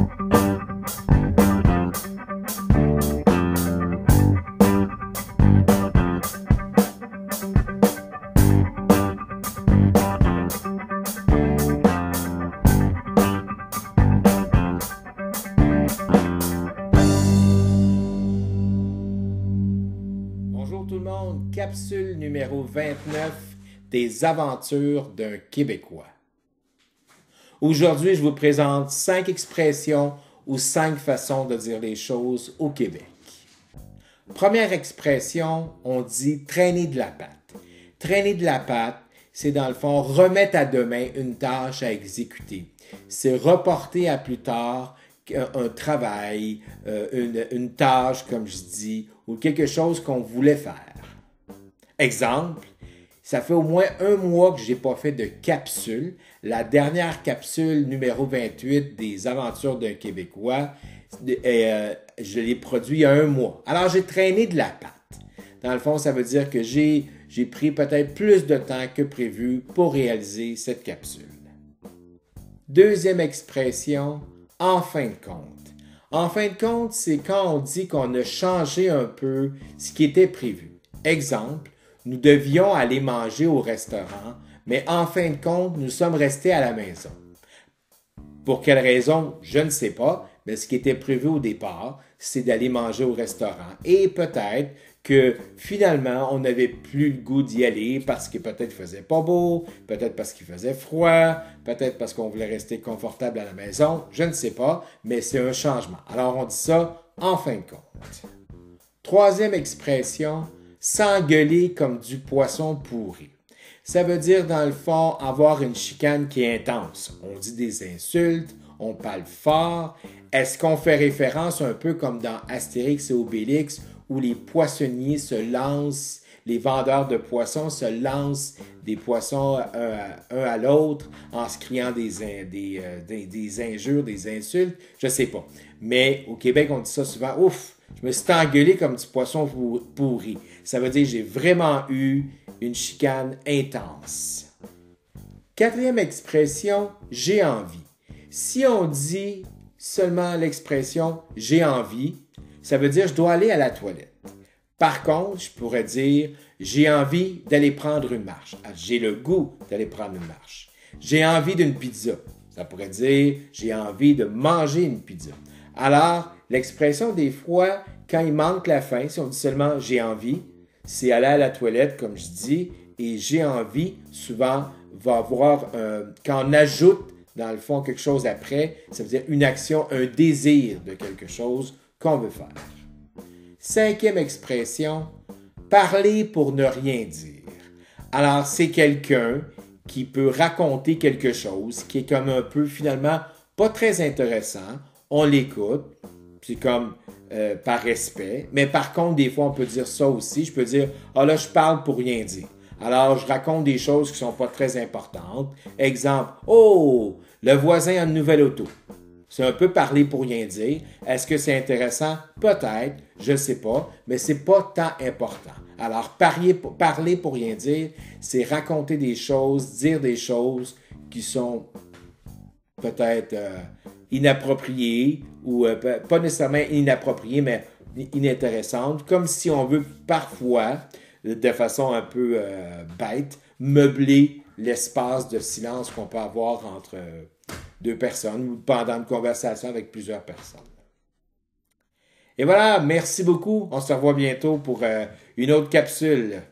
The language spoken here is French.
Bonjour tout le monde, capsule numéro 29 des aventures d'un Québécois. Aujourd'hui, je vous présente 5 expressions ou 5 façons de dire les choses au Québec. Première expression, on dit traîner de la patte. Traîner de la patte, c'est dans le fond remettre à demain une tâche à exécuter. C'est reporter à plus tard un travail, une tâche, comme je dis, ou quelque chose qu'on voulait faire. Exemple, ça fait au moins un mois que je n'ai pas fait de capsule. La dernière capsule numéro 28 des aventures d'un Québécois, je l'ai produit il y a un mois. Alors, j'ai traîné de la patte. Dans le fond, ça veut dire que j'ai pris peut-être plus de temps que prévu pour réaliser cette capsule. Deuxième expression, en fin de compte. En fin de compte, c'est quand on dit qu'on a changé un peu ce qui était prévu. Exemple, nous devions aller manger au restaurant, mais en fin de compte, nous sommes restés à la maison. Pour quelle raison? Je ne sais pas, mais ce qui était prévu au départ, c'est d'aller manger au restaurant. Et peut-être que finalement, on n'avait plus le goût d'y aller parce que peut-être il faisait pas beau, peut-être parce qu'il faisait froid, peut-être parce qu'on voulait rester confortable à la maison, je ne sais pas, mais c'est un changement. Alors on dit ça en fin de compte. Troisième expression, s'engueuler comme du poisson pourri. Ça veut dire dans le fond avoir une chicane qui est intense. On dit des insultes, on parle fort. Est-ce qu'on fait référence un peu comme dans Astérix et Obélix où les poissonniers se lancent, les vendeurs de poissons se lancent des poissons un à l'autre en se criant des injures, des insultes? Je sais pas. Mais au Québec, on dit ça souvent, ouf, je me suis engueulé comme du poisson pourri. Ça veut dire que j'ai vraiment eu une chicane intense. Quatrième expression, j'ai envie. Si on dit seulement l'expression j'ai envie, ça veut dire je dois aller à la toilette. Par contre, je pourrais dire j'ai envie d'aller prendre une marche. J'ai le goût d'aller prendre une marche. J'ai envie d'une pizza. Ça pourrait dire j'ai envie de manger une pizza. Alors, l'expression des fois, quand il manque la fin, si on dit seulement j'ai envie, c'est aller à la toilette, comme je dis, et j'ai envie, souvent, va avoir, quand on ajoute, dans le fond, quelque chose après, ça veut dire une action, un désir de quelque chose qu'on veut faire. Cinquième expression, parler pour ne rien dire. Alors, c'est quelqu'un qui peut raconter quelque chose qui est comme un peu, finalement, pas très intéressant. On l'écoute, c'est comme par respect. Mais par contre, des fois, on peut dire ça aussi. Je peux dire, ah là, je parle pour rien dire. Alors, je raconte des choses qui sont pas très importantes. Exemple, oh, le voisin a une nouvelle auto. C'est un peu parler pour rien dire. Est-ce que c'est intéressant? Peut-être, je ne sais pas, mais c'est pas tant important. Alors, parler pour rien dire, c'est raconter des choses, dire des choses qui sont peut-être inappropriées ou pas nécessairement inappropriées, mais inintéressantes, comme si on veut parfois, de façon un peu bête, meubler l'espace de silence qu'on peut avoir entre deux personnes ou pendant une conversation avec plusieurs personnes. Et voilà, merci beaucoup. On se revoit bientôt pour une autre capsule.